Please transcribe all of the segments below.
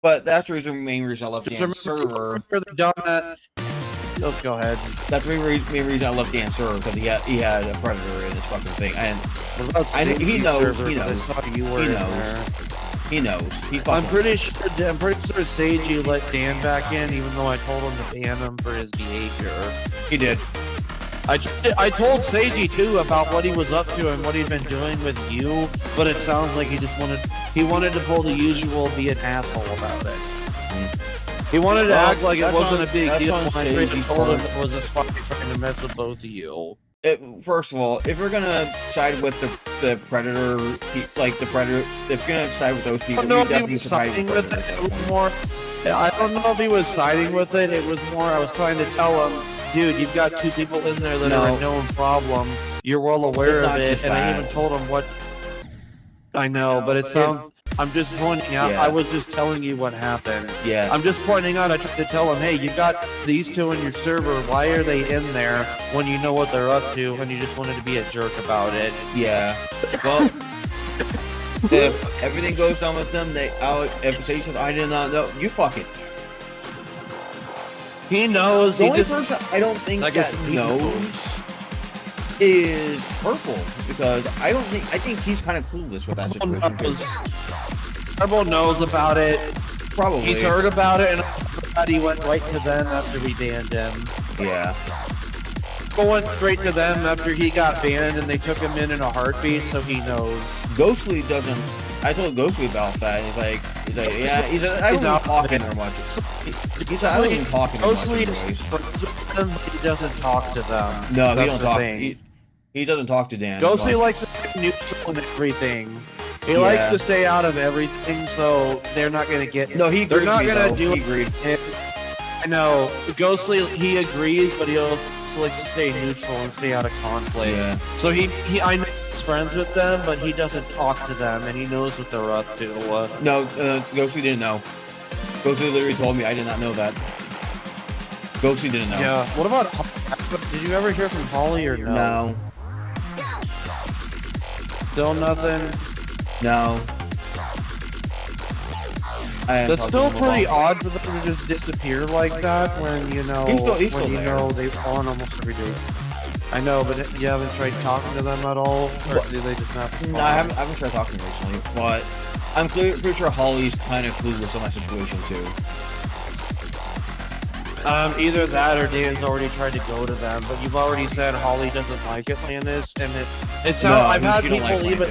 But that's the main reason I left Just Dan's server. remember done that. Oh, go ahead. That's the main reason I left Dan's server, because he had a predator in his fucking thing. And What about he knows. server, He knows. I saw you were in there. He knows. I'm pretty sure Seiji let Dan back in, even though I told him to ban him for his behavior. He did. I told Seiji too about what he was up to and what he'd been doing with you, but it sounds like he wanted to pull the usual, be an asshole about it. He wanted to act like it wasn't a big deal when I told him it was a spy trying to mess with both of you. First of all, if we're gonna side with the predator, like the predator, if you're gonna side with those people, I don't know if he was siding with it. It was more. I don't know if he was siding with it. It was more. I was trying to tell him, dude, you've got two people in there that are a known problem. You're well aware of it, and I even told him what. I know, but it sounds. I'm just pointing out. Yeah. I was just telling you what happened. Yeah. I'm just pointing out. I tried to tell him, hey, you got these two in your server. Why are they in there when you know what they're up to? And you just wanted to be a jerk about it. Yeah. Well, if everything goes down with them, if say something I did not know, you fuck it. He knows. The only person I don't think that knows is Purple, because I think he's kind of clueless with that situation. Purple knows about it. Probably. He's heard about it, and he went right to them after we banned him. Yeah. Purple went straight to them after he got banned, and they took him in a heartbeat, so he knows. Ghostly doesn't. I told Ghostly about that. He's like, yeah, I don't even talk to him much. He's like, I don't even talk to him much. He doesn't talk to them. No, he don't talk. He doesn't talk to Dan. Ghostly likes to stay neutral in everything. He likes to stay out of everything, so they're not gonna get. No, he. They're not gonna do it. Agreed. I know. Ghostly, he agrees, but he also likes to stay neutral and stay out of conflict. Yeah. So I know he's friends with them, but he doesn't talk to them, and he knows what they're up to. No, Ghostly didn't know. Ghostly literally told me I did not know that. Ghostly didn't know. Yeah. What about? Did you ever hear from Holly or no? No. Still nothing. No. That's still pretty odd for them to just disappear like that when you know know they on almost every day. I know, but you haven't tried talking to them at all, or do they just not respond? No, I haven't tried talking recently, but I'm pretty sure Holly's kind of clueless on my situation too. Either that or Dan's already tried to go to them, but you've already said Holly doesn't like Atlantis, and it sounds. No, I've had people like even.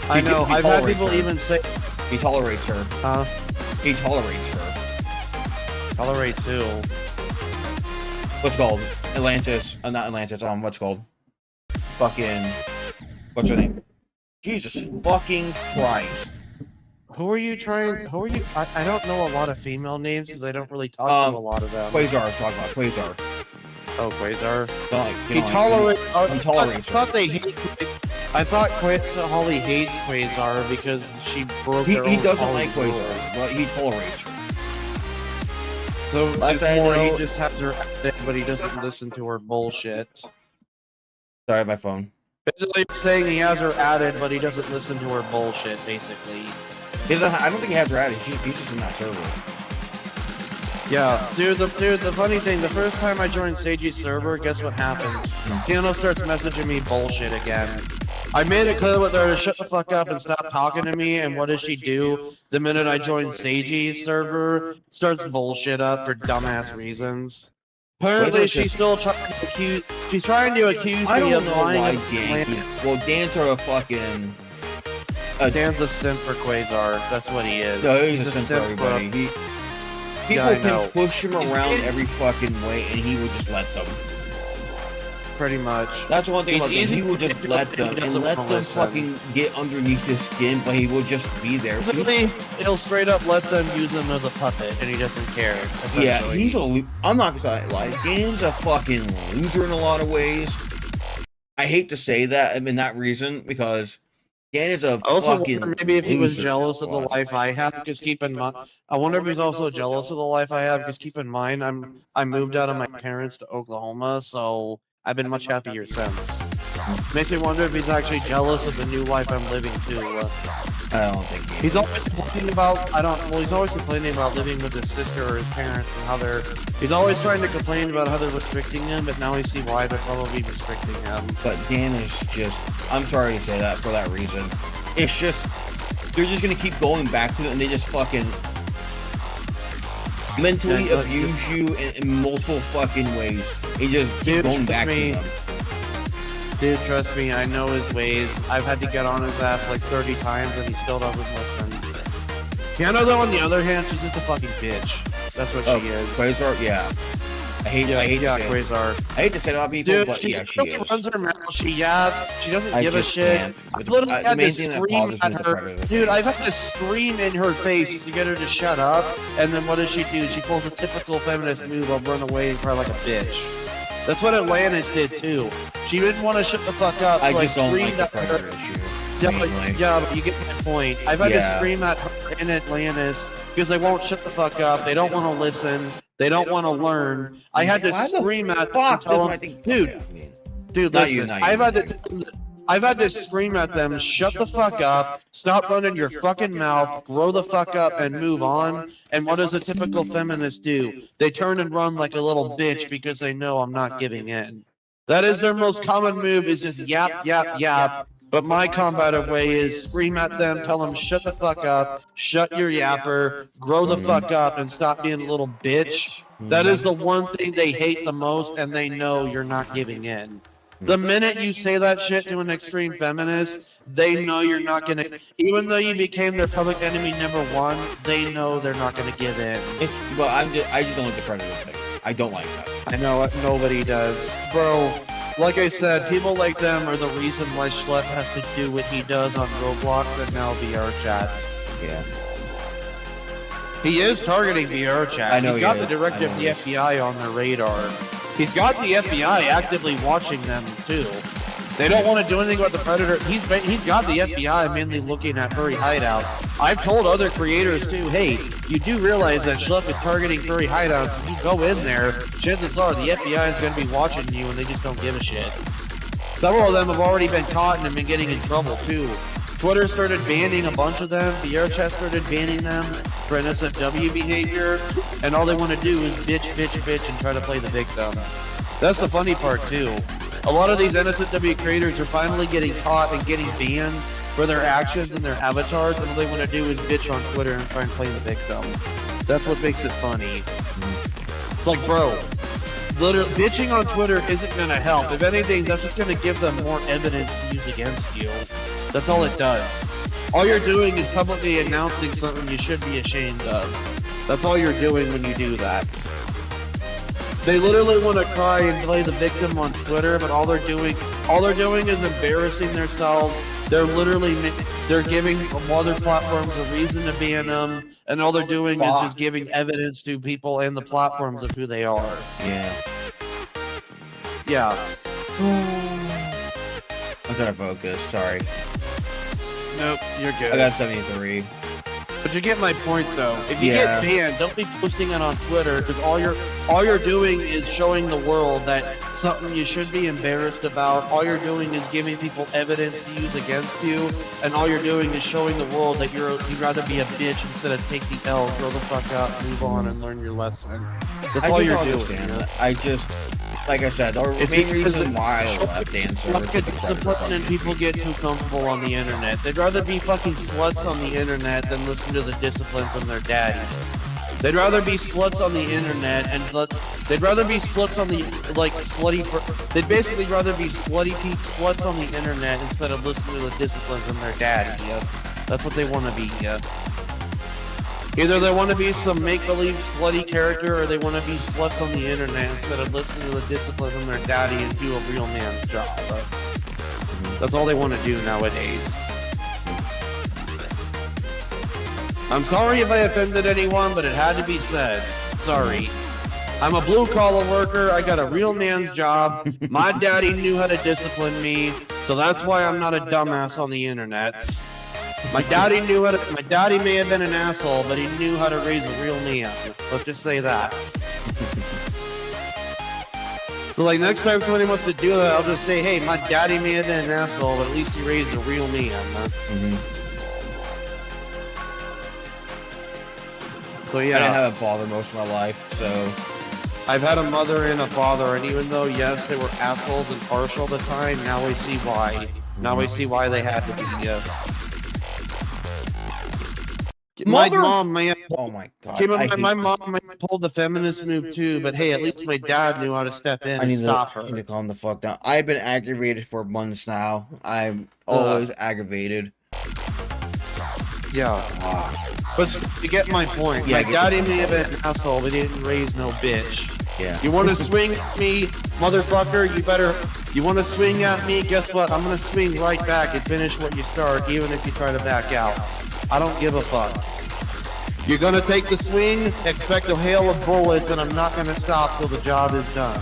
I know. I've had people even say he tolerates her. Huh? He tolerates her. Tolerates who? What's it called? Atlantis. Not Atlantis. What's it called? Fucking. What's her name? Jesus fucking Christ. Who are you trying? Who are you? I don't know a lot of female names because I don't really talk to a lot of them. Quasar. Talk about Quasar. Oh, Quasar. He tolerates. I thought they hate. I thought Holly hates Quasar because she broke her own. He doesn't like Quasar, but he tolerates her. So it's more he just has her added, but he doesn't listen to her bullshit. Sorry, my phone. Basically saying he has her added, but he doesn't listen to her bullshit, basically. I don't think he has her added. He's just in that server. Yeah, dude, the funny thing, the first time I joined Seiji's server, guess what happens? Piano starts messaging me bullshit again. I made it clear with her to shut the fuck up and stop talking to me, and what does she do? The minute I join Seiji's server, starts bullshit up for dumbass reasons. Apparently, she's still trying to accuse. She's trying to accuse me of lying. Well, Dan's a fucking. Dan's a simp for Quasar. That's what he is. No, he's a simp for everybody. People can push him around every fucking way, and he would just let them. Pretty much. That's one thing about him. He would just let them and let them fucking get underneath his skin, but he will just be there. He'll straight up let them use him as a puppet, and he doesn't care. Yeah, he's a. I'm not gonna lie. Dan's a fucking loser in a lot of ways. I hate to say that, in that reason, because Dan is a fucking. Maybe if he was jealous of the life I have, because keep in mind, I wonder if he's also jealous of the life I have, because keep in mind, I moved out of my parents to Oklahoma, so I've been much happier since. Makes me wonder if he's actually jealous of the new life I'm living too. I don't think he's always complaining about. He's always complaining about living with his sister or his parents and how they're. He's always trying to complain about how they're restricting him, but now we see why they're probably restricting him. But Dan is just. I'm sorry to say that for that reason. It's just they're just gonna keep going back to it, and they just fucking mentally abuse you in multiple fucking ways. And just keep going back to them. Dude, trust me, I know his ways. I've had to get on his ass like 30 times and he still doesn't listen. Piano, though, on the other hand, she's just a fucking bitch. That's what she is. Quasar, yeah. I hate Quasar. I hate to say it about people, dude, but she yeah, she is. runs her mouth, she yaps, she doesn't give a shit. I literally had to scream at her. Dude, I've had to scream in her face to get her to shut up, and then what does she do? She pulls a typical feminist move of run away and cry like a bitch. That's what Atlantis did too. She didn't want to shut the fuck up, so I screamed at her. Yeah, but you get my point. I've had to scream at her in Atlantis because they won't shut the fuck up. They don't want to listen. They don't want to learn. I had to scream at them and tell them, dude, listen. I've had to scream at them, shut the fuck up, stop running your fucking mouth, grow the fuck up, and move on. And what does a typical feminist do? They turn and run like a little bitch because they know I'm not giving in. That is their most common move, is just yap, yap, yap. But my combative way is scream at them, tell them shut the fuck up, shut your yapper, grow the fuck up, and stop being a little bitch. That is the one thing they hate the most, and they know you're not giving in. The minute you say that shit to an extreme feminist, they know you're not gonna. Even though you became their public enemy #1, they know they're not gonna give in. I just don't like the predator thing. I don't like that. I know it. Nobody does, bro. Like I said, people like them are the reason why Schlep has to do what he does on Roblox and now VR chat. Yeah. He is targeting VR chat. I know He's got the director of the FBI on their radar. He's got the FBI actively watching them too. They don't want to do anything about the Predator. He's got the FBI mainly looking at furry hideout. I've told other creators too, hey, you do realize that Schlep is targeting furry hideouts. If you go in there, chances are the FBI is going to be watching you and they just don't give a shit. Several of them have already been caught and have been getting in trouble too. Twitter started banning a bunch of them. VRChat started banning them for NSFW behavior. And all they want to do is bitch, bitch, bitch, and try to play the victim. That's the funny part too. A lot of these NSFW creators are finally getting caught and getting banned for their actions and their avatars, and all they want to do is bitch on Twitter and try and play the victim. That's what makes it funny. It's like, bro, literally, bitching on Twitter isn't going to help. If anything, that's just going to give them more evidence to use against you. That's all it does. All you're doing is publicly announcing something you should be ashamed of. That's all you're doing when you do that. They literally want to cry and play the victim on Twitter, but all they're doing is embarrassing themselves. They're giving other platforms a reason to ban them, and all they're doing is just giving evidence to people and the platforms of who they are. Yeah. Yeah. I'm trying to focus. Sorry. Nope, you're good. I got 73. But you get my point, though. If you get banned, don't be posting it on Twitter, because all you're doing is showing the world that something you should be embarrassed about. All you're doing is giving people evidence to use against you, and all you're doing is showing the world that you'd rather be a bitch instead of take the L, grow the fuck up, move on, and learn your lesson. That's all you're doing. I just, like I said, the main reason why I left Dancer like a discipline and people get too comfortable on the internet. They'd rather be fucking sluts on the internet than listen to the discipline from their daddy. They'd rather be sluts on the internet and they'd rather be sluts on the they'd basically rather be sluts on the internet instead of listening to the discipline from their daddy. Yeah. That's what they want to be. Yeah. Either they want to be some make-believe slutty character or they want to be sluts on the internet instead of listening to the discipline from their daddy and do a real man's job. That's all they want to do nowadays. I'm sorry if I offended anyone, but it had to be said. Sorry. I'm a blue-collar worker. I got a real man's job. My daddy knew how to discipline me, so that's why I'm not a dumbass on the internet. My daddy may have been an asshole, but he knew how to raise a real man. Let's just say that. So like next time somebody wants to do that, I'll just say, hey, my daddy may have been an asshole, but at least he raised a real man. So I yeah, didn't have a father most of my life, so I've had a mother and a father, and even though yes, they were assholes and partial at the time, now I see why. Now I see why they had to be. My mom, man. Oh my god! My mom pulled the feminist move too, but hey, at least my dad knew how to step in and stop her. I need to calm the fuck down. I've been aggravated for months now. I'm always aggravated. Yeah. But to get my point, my daddy may have been an asshole, but he didn't raise no bitch. Yeah. You want to swing at me, motherfucker? You want to swing at me? Guess what? I'm gonna swing right back and finish what you start, even if you try to back out. I don't give a fuck. You're gonna take the swing, expect a hail of bullets, and I'm not gonna stop till the job is done.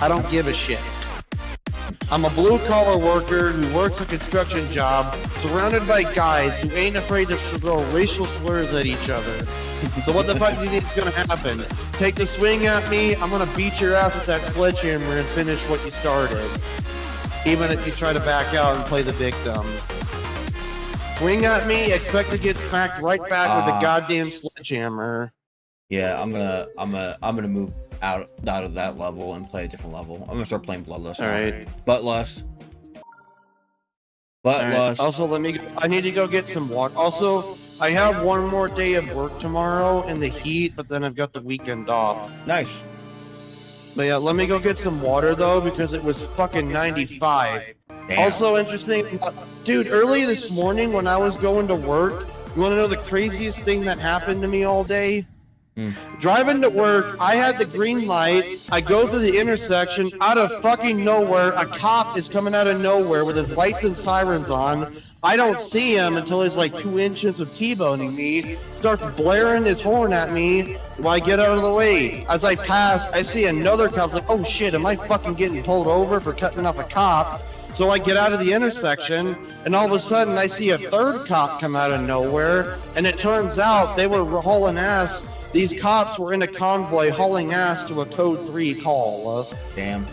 I don't give a shit. I'm a blue-collar worker who works a construction job, surrounded by guys who ain't afraid to throw racial slurs at each other. So what the fuck do you think is gonna happen? Take the swing at me, I'm gonna beat your ass with that sledgehammer and finish what you started. Even if you try to back out and play the victim. Swing at me, expect to get smacked right back with the goddamn sledgehammer. Yeah, I'm gonna move out of that level and play a different level. I'm gonna start playing Bloodlust. All right. Bloodlust. Right. Also, I need to go get some water. Also, I have one more day of work tomorrow in the heat, but then I've got the weekend off. Nice. But yeah, let me go get some water though, because it was fucking 95. Damn. Also interesting, dude, early this morning when I was going to work, you want to know the craziest thing that happened to me all day? Driving to work, I had the green light. I go through the intersection. Out of fucking nowhere, a cop is coming out of nowhere with his lights and sirens on. I don't see him until he's like 2 inches of T-boning me. Starts blaring his horn at me while I get out of the way. As I pass, I see another cop. It's like, oh shit, am I fucking getting pulled over for cutting off a cop? So I get out of the intersection, and all of a sudden I see a third cop come out of nowhere, and it turns out they were hauling ass. These cops were in a convoy hauling ass to a code 3 call. Damn.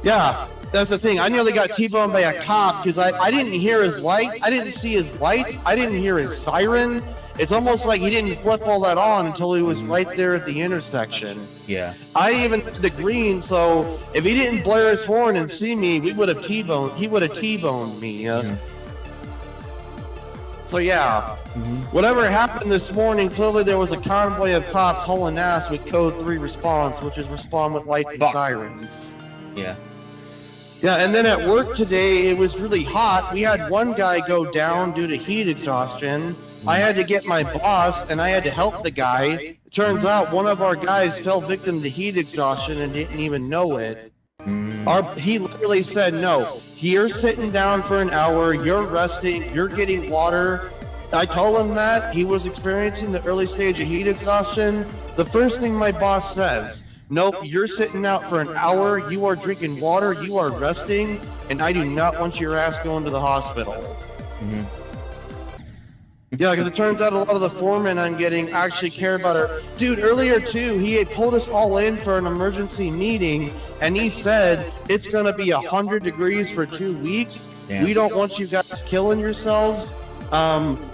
Yeah, that's the thing. I nearly got T-boned by a cop because I didn't hear his light. I didn't see his lights. I didn't hear his siren. It's almost like he didn't flip all that on until he was right there at the intersection. Yeah. I even did the green, so if he didn't blare his horn and see me, he would have T-boned me. So yeah, whatever happened this morning, clearly there was a convoy of cops hauling ass with code 3 response, which is respond with lights and sirens. Yeah. Yeah, and then at work today, it was really hot. We had one guy go down due to heat exhaustion. I had to get my boss, and I had to help the guy. It turns out one of our guys fell victim to heat exhaustion and didn't even know it. He literally said, no, you're sitting down for an hour, you're resting, you're getting water. I told him that. He was experiencing the early stage of heat exhaustion. The first thing my boss says, nope, you're sitting out for an hour, you are drinking water, you are resting, and I do not want your ass going to the hospital. Yeah, because it turns out a lot of the foremen I'm getting actually care about her. Dude, earlier too, he had pulled us all in for an emergency meeting, and he said it's going to be 100 degrees for 2 weeks. Damn. We don't want you guys killing yourselves.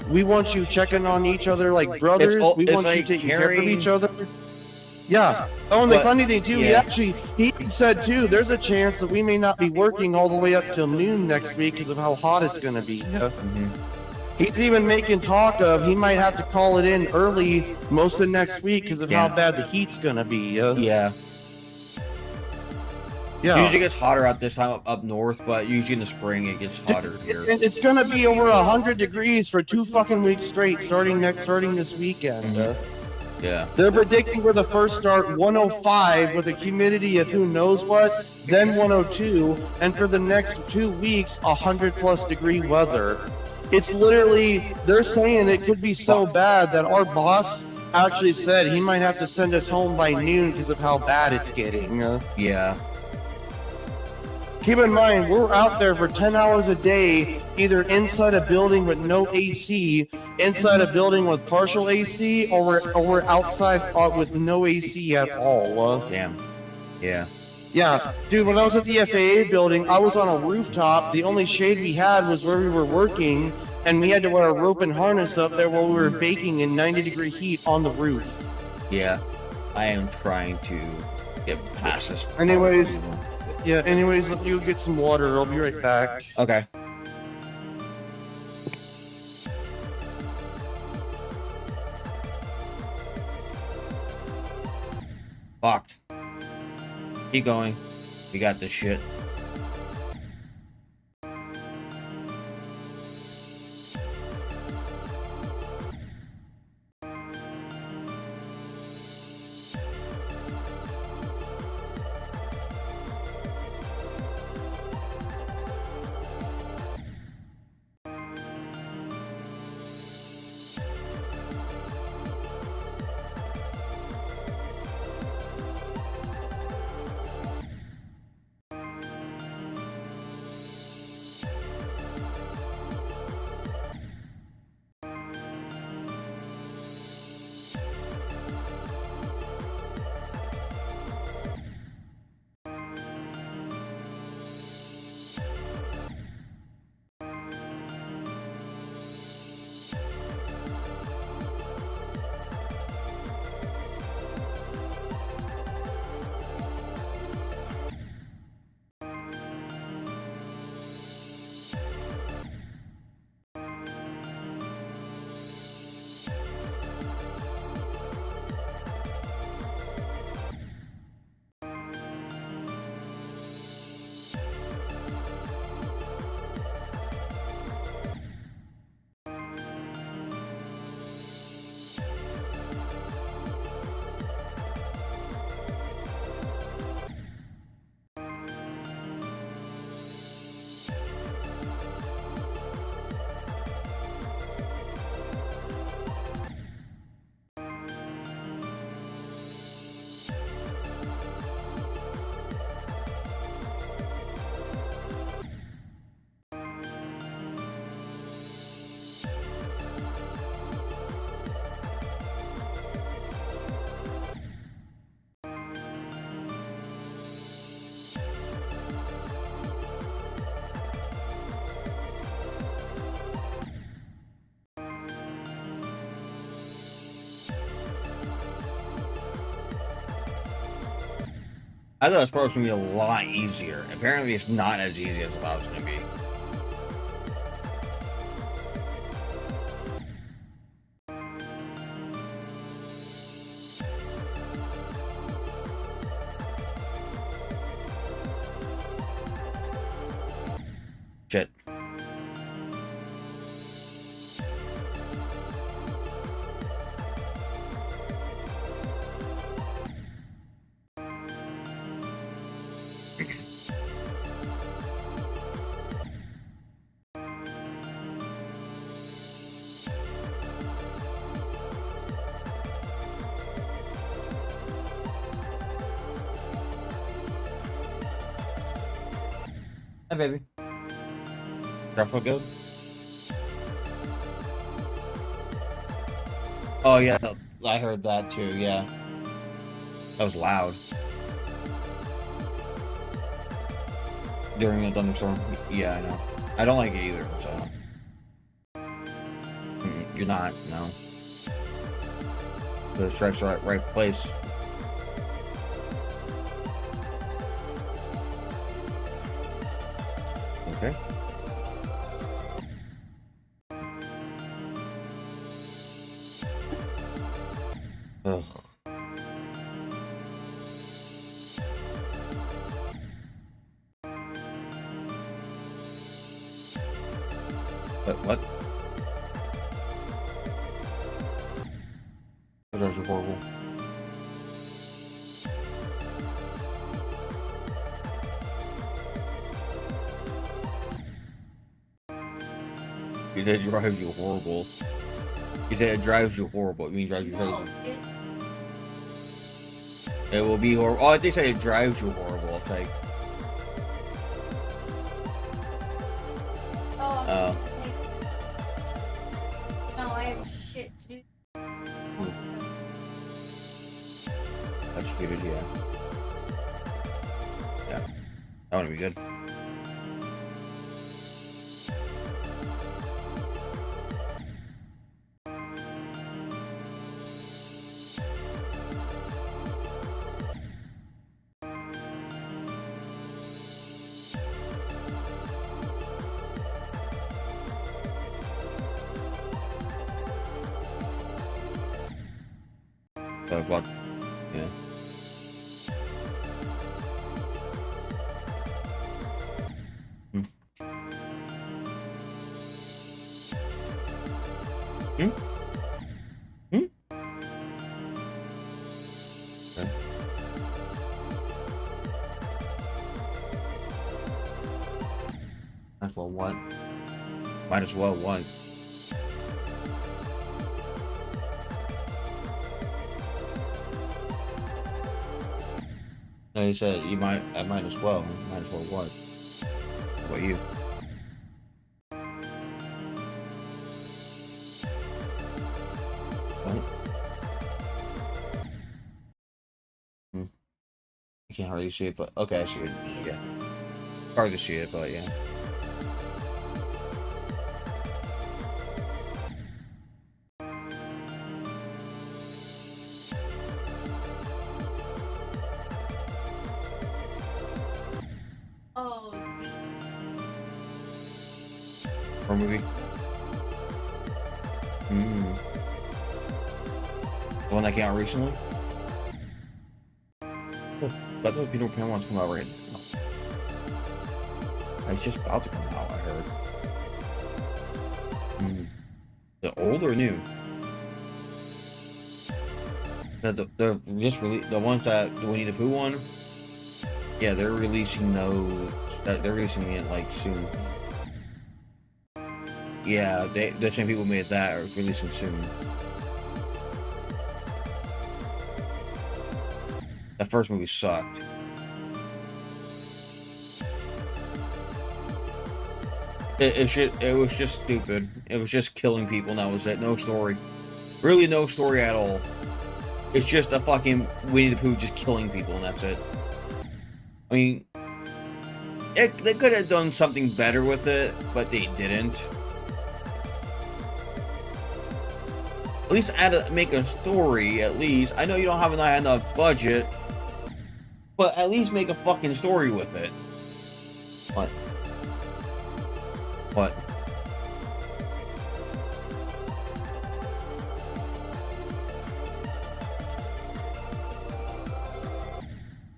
We want you checking on each other like brothers. We want you taking care of each other. Yeah. Oh, and the funny thing too, he said too, there's a chance that we may not be working all the way up till noon next week because of how hot it's going to be. He's even making talk of he might have to call it in early most of next week because of how bad the heat's gonna be. Yeah. It usually gets hotter out this time up north, but usually in the spring it gets hotter here. It's gonna be over 100 degrees for 2 fucking weeks straight, starting this weekend. Yeah. They're predicting for the first start 105 with a humidity of who knows what, then 102, and for the next 2 weeks 100+ degree weather. It's literally, they're saying it could be so bad that our boss actually said he might have to send us home by noon because of how bad it's getting. Yeah. Keep in mind, we're out there for 10 hours a day, either inside a building with no AC, inside a building with partial AC, or we're outside with no AC at all. Damn. Yeah. Yeah, dude, when I was at the FAA building, I was on a rooftop. The only shade we had was where we were working, and we had to wear a rope and harness up there while we were baking in 90-degree heat on the roof. Yeah, I am trying to get past this. Anyways, let you get some water. I'll be right back. Okay. Fuck. Keep going. We got this shit. I thought this part was going to be a lot easier. Apparently it's not as easy as I thought it was going to be. Shit. Hi, baby. That feel good? Oh, yeah, I heard that too, yeah. That was loud. During a thunderstorm. Yeah, I know. I don't like it either, so. You're not, no. The strike's right place. Okay. Ugh. What? That was horrible. He said it drives you horrible. He said it drives you horrible. It means drives you crazy. It will be horrible. Oh, they said it drives you horrible. It's like. Oh. No, I have shit to do. Executed, yeah. Yeah. That would be good. Oh, fuck. Yeah. Hmm. Hmm? Hmm? Okay. Might as well what? Might as well what? No, you said you might. I might as well. Might as well what? What about you? What? Hmm. You can't hardly see it, but okay, I see it. Yeah, hard to see it, but yeah. Oh, Horror movie. Hmm. The one that came out recently. That's what Peter Pan wants to come out right now. It's just about to come out, I heard. Hmm. The old or new? They're just the ones that the Winnie the Pooh one. Yeah, they're releasing those. They're releasing it like soon. Yeah, the same people made that are releasing soon. That first movie sucked. It was just stupid. It was just killing people, and that was it. No story. Really, no story at all. It's just a fucking Winnie the Pooh just killing people, and that's it. I mean, they could have done something better with it, but they didn't. At least make a story, at least. I know you don't have enough budget, but at least make a fucking story with it. What? What?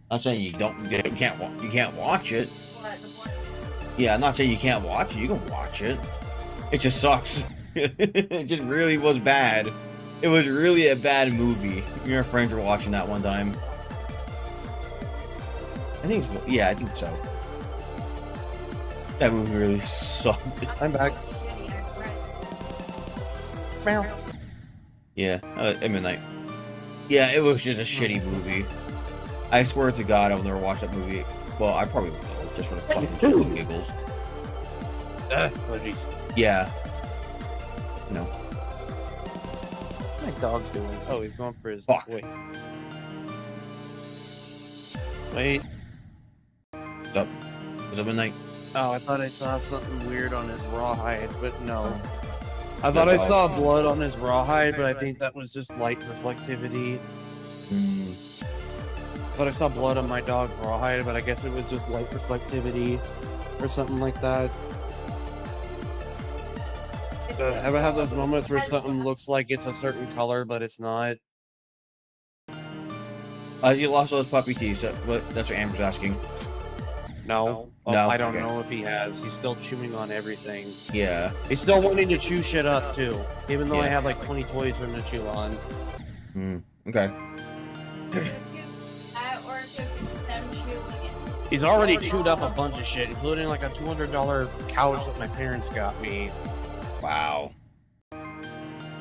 I'm not saying you can't watch it. Yeah, I'm not saying you can't watch it. You can watch it. It just sucks. It just really was bad. It was really a bad movie. Me and our friends were watching that one time. I think so. That movie really sucked. I'm back. Yeah, at midnight. Yeah, it was just a shitty movie. I swear to God, I'll never watch that movie. Well, I probably will, just for the fucking shit and giggles. Oh, jeez. Yeah. No. What's my dog doing? Oh, he's going for his. Fuck. Wait. What's up? What's up, midnight? Oh, I thought I saw something weird on his rawhide, but no. I thought I saw blood on his rawhide, but I think that was just light reflectivity. I thought I saw blood on my dog's rawhide, but I guess it was just light reflectivity or something like that. Ever have those moments where something looks like it's a certain color, but it's not? You lost all his puppy teeth. That's what Amber's asking. No. Oh, No? I don't Okay. know if he has. He's still chewing on everything. Yeah. He's still wanting to chew shit up, too. Even though I Yeah. have like 20 toys for him to chew on. Okay. He's already chewed up a bunch of shit, including like a $200 couch that my parents got me. Wow.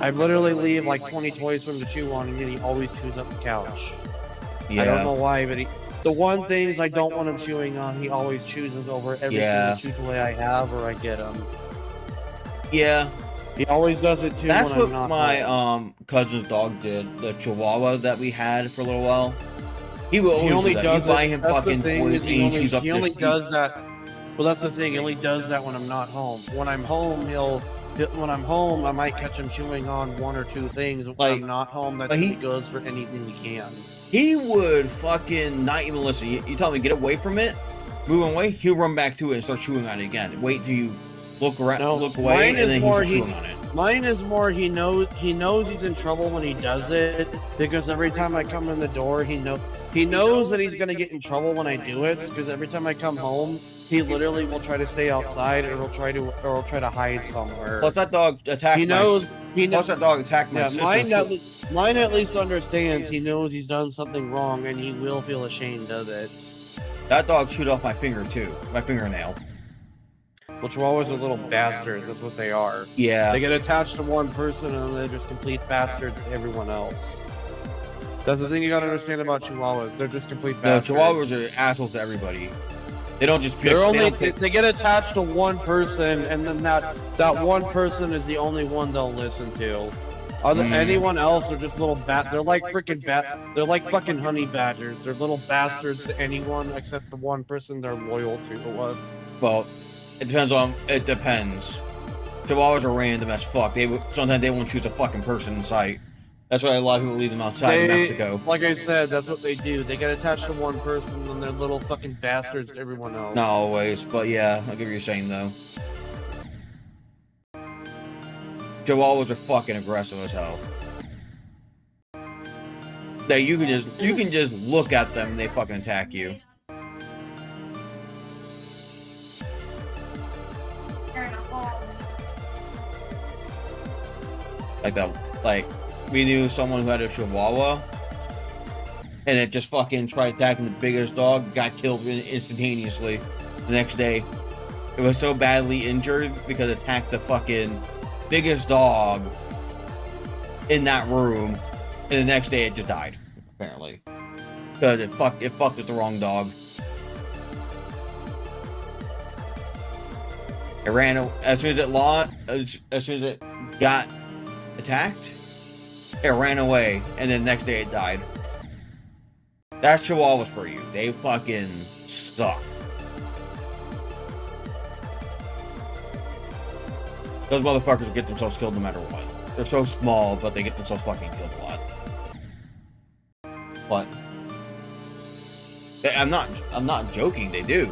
I literally leave like 20 toys for him to chew on, and yet he always chews up the couch. Yeah. I don't know why, but the one things I don't want him chewing on, he always chooses over every single chew toy I have or I get him. Yeah. He always does it too. That's when what I'm not my home. cousin's dog did. The Chihuahua that we had for a little while. He will always He only do that. does You buy it- him that's the fucking thing, toys is and he chews up he only this- does that. Well, that's the thing. He only does that when I'm not home. When I'm home, when I'm home, I might catch him chewing on one or two things. When Like- I'm not home, that's but when he- he goes for anything he can. He would fucking not even listen. You tell him to get away from it, move away, he'll run back to it and start chewing on it again. Wait till you look around, No, look away, mine and is then he's more chewing on it. Mine is more he knows he's in trouble when he does it, because every time I come in the door, he knows that he's gonna get in trouble when I do it, because every time I come home, he literally will try to stay outside, or he'll try to hide somewhere. Plus that dog attacked He knows. Plus that dog attacked my Yeah, sister. mine at least understands. He knows he's done something wrong, and he will feel ashamed of it. That dog chewed off my finger too. My fingernail. Well, Chihuahuas are little bastards. That's what they are. Yeah. They get attached to one person, and they're just complete bastards to everyone else. That's the thing you gotta understand about Chihuahuas. They're just complete No, bastards. Chihuahuas are assholes to everybody. They don't just pick. They get attached to one person, and then that one person is the only one they'll listen to. Anyone else are just little They're like freaking They're like fucking honey badgers. They're little bastards to anyone except the one person they're loyal to. What? Well, it depends. Chihuahuas are random as fuck. Sometimes they won't choose a fucking person in sight. That's why a lot of people leave them outside in Mexico. Like I said, that's what they do. They get attached to one person, and they're little fucking bastards to everyone else. Not always, but yeah, I get what you're saying though. Chihuahuas are fucking aggressive as hell. Like you can just look at them and they fucking attack you. Like that, like we knew someone who had a Chihuahua, and it just fucking tried attacking the biggest dog, got killed instantaneously. The next day, it was so badly injured because it attacked the fucking biggest dog in that room, and the next day it just died, apparently, because it fucked with the wrong dog. It ran as soon as it got attacked, it ran away, and then the next day it died. That's Chihuahuas for you. They fucking suck. Those motherfuckers will get themselves killed no matter what. They're so small, but they get themselves fucking killed a lot. But I'm not joking. They do.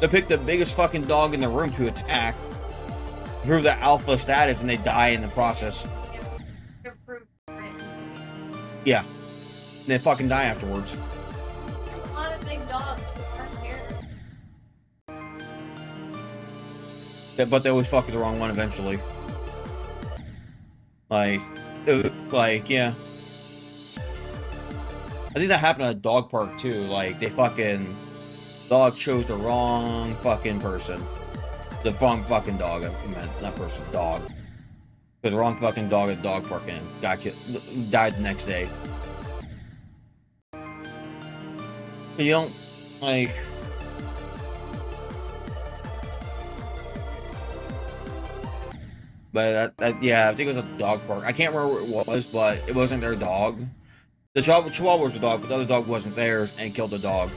They pick the biggest fucking dog in the room to attack, prove their alpha status, and they die in the process. Yeah. And they fucking die afterwards. There's a lot of big dogs who aren't scared. But they always fuck with the wrong one eventually. Yeah. I think that happened at a dog park too. Like, dog chose the wrong fucking person. The wrong fucking dog, I meant, not person, dog. The wrong fucking dog at the dog park and got killed, died the next day. You don't, like... But yeah, I think it was a dog park. I can't remember what it was, but it wasn't their dog. The Chihuahua was the dog, but the other dog wasn't theirs and killed the dog.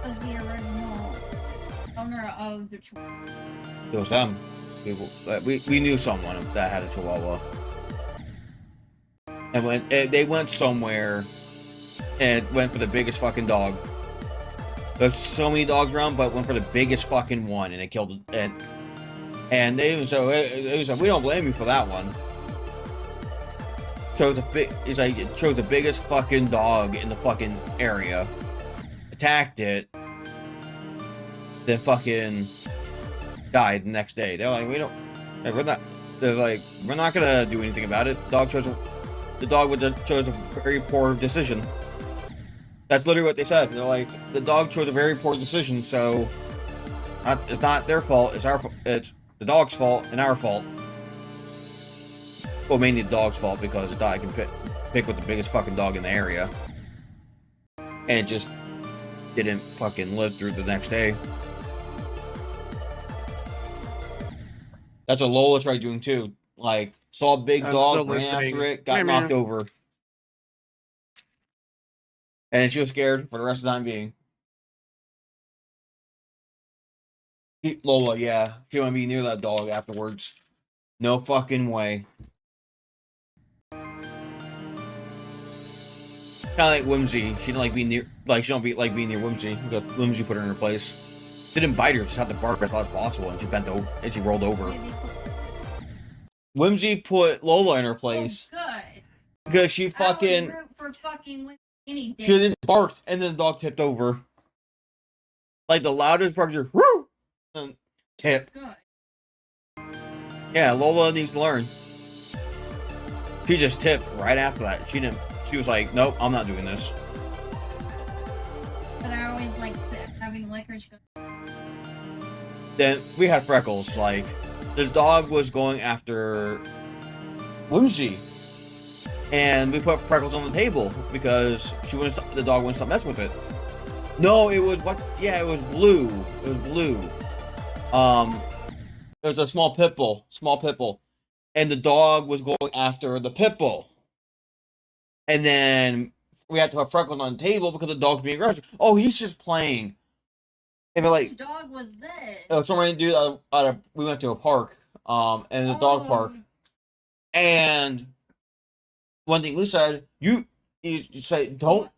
Was the original owner of the Chihuahua. It was them. We knew someone that had a Chihuahua. And when they went somewhere and went for the biggest fucking dog. There's so many dogs around, but went for the biggest fucking one, and it killed it. And they even said, we don't blame you for that one. Chose the biggest fucking dog in the fucking area, attacked it, then fucking died the next day. They're like, we're not gonna do anything about it. The dog chose a very poor decision. That's literally what they said. They're like, the dog chose a very poor decision, so it's not their fault. It's the dog's fault and our fault. Well, mainly the dog's fault because the dog can pick with the biggest fucking dog in the area, and it just didn't fucking live through the next day. That's what Lola tried doing too. Like, saw a big dog, ran after it, got knocked over. And she was scared for the rest of the time being. Lola, yeah. She didn't want to be near that dog afterwards. No fucking way. Kind of like Whimsy. She didn't like being near, she don't like being near Whimsy. Whimsy put her in her place. Didn't bite her, just had to bark as loud as possible, and she bent over and she rolled over. Maybe Whimsy put Lola in her place good. because she I fucking would root for fucking any day. she just barked and then the dog tipped over. Like the loudest bark, just whoo, and tip. Good. Yeah, Lola needs to learn. She just tipped right after that. She didn't. She was like, "Nope, I'm not doing this." But I always like having licorice. Then we had Freckles. Like, this dog was going after Whimsy, and we put Freckles on the table because she wouldn't. The dog wouldn't stop messing with it. No, it was what? Yeah, it was Blue. It was Blue. It was a small pit bull, and the dog was going after the pit bull. And then we had to put Freckles on the table because the dog's being aggressive. Oh, he's just playing. And we're like, Whose dog was this? someone dude we went to a park, and the dog park. And one thing we said, you said, don't.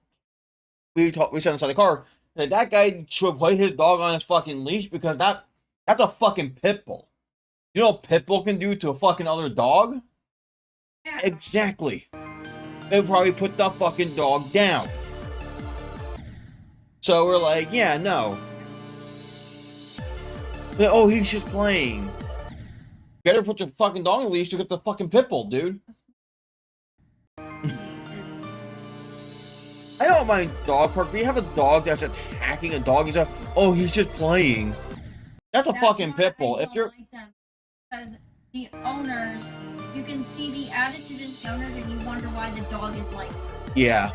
We said inside the car that guy should put his dog on his fucking leash because that's a fucking pit bull. You know what pit bull can do to a fucking other dog? Yeah. Exactly. They probably put the fucking dog down. So we're like, yeah, no. Oh, he's just playing. Better put your fucking dog on the leash to get the fucking pit bull, dude. I don't mind dog park, but you have a dog that's attacking a dog. He's like, oh, he's just playing. That's a fucking pit bull. If you're like them, because the owners, you can see the attitude in the owners, and you wonder why the dog is like. yeah,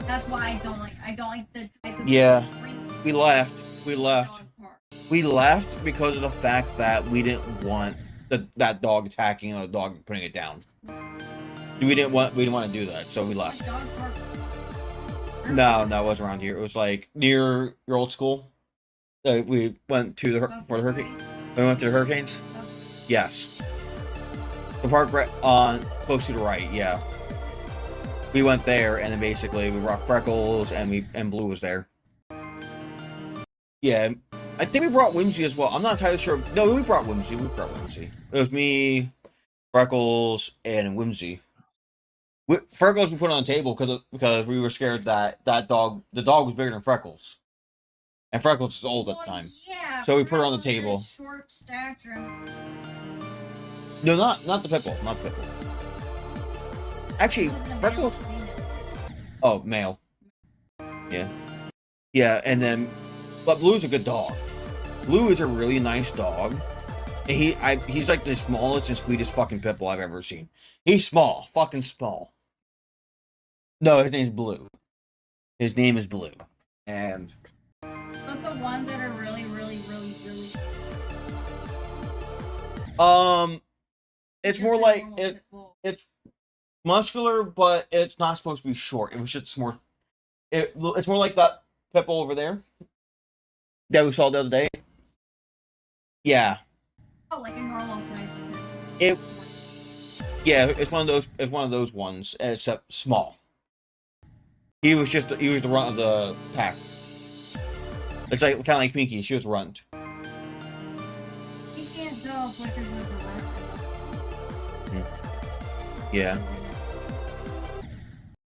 That's why I don't like. I don't like the type of. Yeah. bring we left dog park. we left because of the fact that we didn't want that dog attacking the dog and putting it down. We didn't want to do that, so we left. Dog park. No, it wasn't around here. It was like near your old school. We went to for the hurricane. We went to the Hurricanes. Yes. The park right on close to the right. Yeah. We went there, and then basically we brought Freckles, and Blue was there. Yeah, I think we brought Whimsy as well. I'm not entirely sure. No, we brought Whimsy. It was me, Freckles, and Whimsy. Freckles we put on the table because we were scared that the dog was bigger than Freckles, and Freckles was old at the time. Yeah. So we put her on the Freckles is table. Short stature. No, not the pit bull. Not the pit bull. Actually, Wasn't a male, Freckles. female. Oh, male. Yeah. Yeah, and then, but Blue's a good dog. Blue is a really nice dog. And he's like the smallest and sweetest fucking pit bull I've ever seen. He's small, fucking small. No, his name's Blue. His name is Blue. And Those are ones that are really, really, really, really. it's just more a like normal it. pit bull. It's muscular, but it's not supposed to be short. It was just more. It's more like that pit bull over there that we saw the other day. Yeah. Oh, like a normal size. It. Yeah, it's one of those. It's one of those ones, except small. He was the runt of the pack. It's like kind of like Pinky. She was runt. You can't tell if Flicker's was a rat. Yeah.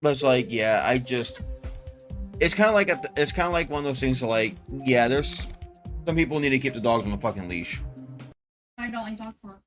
But it's like, yeah, it's kind of like one of those things. Like, yeah, there's some people need to keep the dogs on the fucking leash. I don't like dog park.